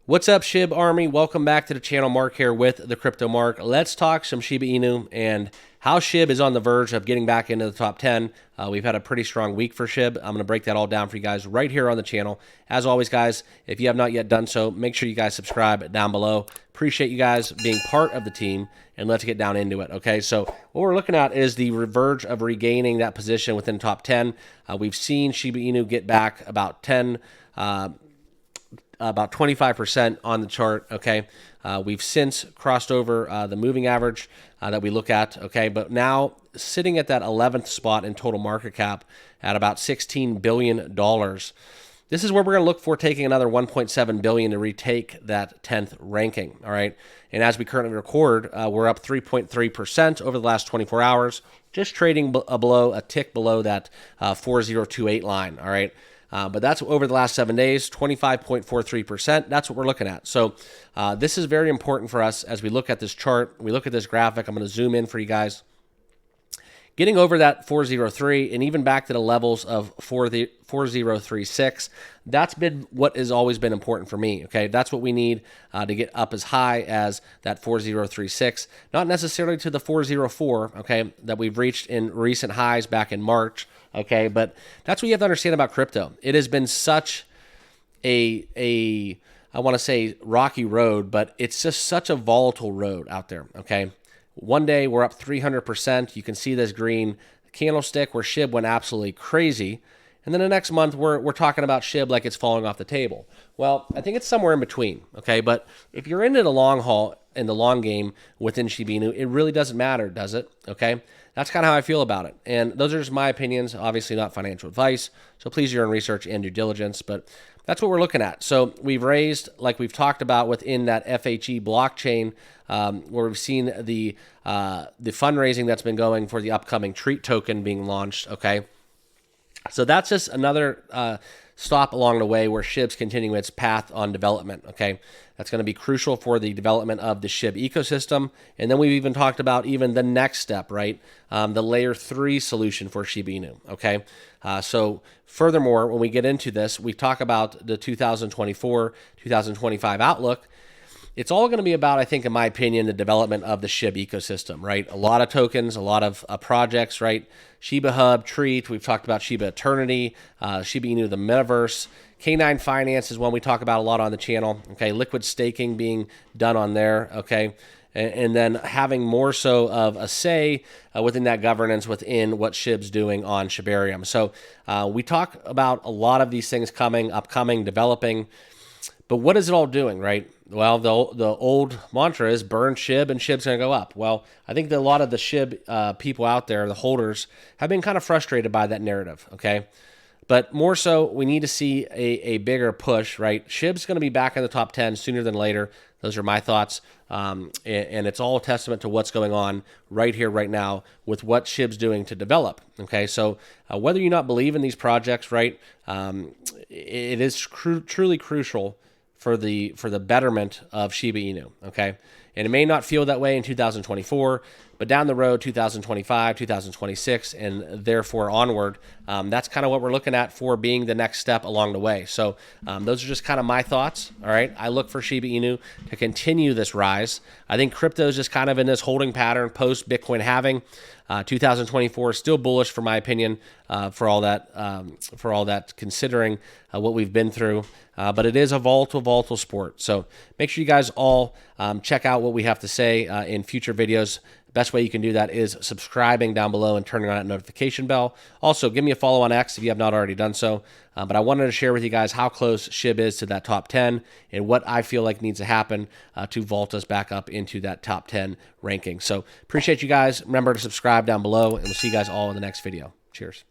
What's up, Shib Army? Welcome back to the channel. Mark here with the Crypto Mark. Let's talk some Shiba Inu and how Shib is on the verge of getting back into the top 10. We've had a pretty strong week for Shib. I'm going to break that all down for you guys right here on the channel. As always, guys, if you have not yet done so, make sure you guys subscribe down below. Appreciate you guys being part of the team, and let's get down into it, okay? So what we're looking at is the verge of regaining that position within top 10. We've seen Shiba Inu get back about 25% on the chart, okay? We've since crossed over the moving average that we look at, okay? But now sitting at that 11th spot in total market cap at about $16 billion. This is where we're going to look for taking another $1.7 billion to retake that 10th ranking, all right? And as we currently record, we're up 3.3% over the last 24 hours, just trading a tick below that 4028 line, all right? But that's over the last 7 days, 25.43%. That's what we're looking at. So this is very important for us as we look at this chart. We look at this graphic. I'm going to zoom in for you guys. Getting over that 403 and even back to the levels of 4036, that's been what has always been important for me, okay? That's what we need to get up as high as that 4036, not necessarily to the 404, okay, that we've reached in recent highs back in March, okay? But that's what you have to understand about crypto. It has been such I want to say rocky road, but it's just such a volatile road out there, okay? One day we're up 300%. You can see this green candlestick where Shib went absolutely crazy. And then the next month we're talking about Shib like it's falling off the table. Well, I think it's somewhere in between, okay? But if you're into the long haul and the long game within Shiba Inu, it really doesn't matter, does it? Okay? That's kind of how I feel about it. And those are just my opinions, obviously not financial advice. So please do your own research and due diligence. But that's what we're looking at. So we've raised, like we've talked about within that FHE blockchain, where we've seen the fundraising that's been going for the upcoming Treat token being launched, okay? So that's just another stop along the way where Shib's continuing its path on development, okay? That's going to be crucial for the development of the Shib ecosystem. And then we've even talked about even the next step, right? The layer 3 solution for Shiba Inu, okay? So furthermore, when we get into this, we talk about the 2024, 2025 outlook. It's all going to be about, I think, in my opinion, the development of the Shib ecosystem, right? A lot of tokens, a lot of projects, right? Shiba Hub, Treat, we've talked about Shiba Eternity, Shiba Inu, the Metaverse. K9 Finance is one we talk about a lot on the channel, okay? Liquid staking being done on there, okay? And then having more so of a say within that governance within what Shib's doing on SHIBARIUM. So we talk about a lot of these things coming, upcoming, developing. But what is it all doing, right? Well, the old mantra is burn Shib and Shib's going to go up. Well, I think that a lot of the Shib people out there, the holders, have been kind of frustrated by that narrative, okay? But more so, we need to see a bigger push, right? Shib's going to be back in the top 10 sooner than later. Those are my thoughts. And it's all a testament to what's going on right here, right now, with what Shib's doing to develop, okay? So whether you not believe in these projects, right, it is truly crucial for the betterment of Shiba Inu, okay? And it may not feel that way in 2024, but down the road, 2025, 2026, and therefore onward, that's kind of what we're looking at for being the next step along the way. So those are just kind of my thoughts, all right? I look for Shiba Inu to continue this rise. I think crypto is just kind of in this holding pattern post-Bitcoin halving. 2024 is still bullish, for my opinion, for all that, considering what we've been through. But it is a volatile sport. So make sure you guys all check out what we have to say in future videos. The best way you can do that is subscribing down below and turning on that notification bell. Also, give me a follow on X if you have not already done so. But I wanted to share with you guys how close Shib is to that top 10 and what I feel like needs to happen to vault us back up into that top 10 ranking. So appreciate you guys. Remember to subscribe down below, and we'll see you guys all in the next video. Cheers.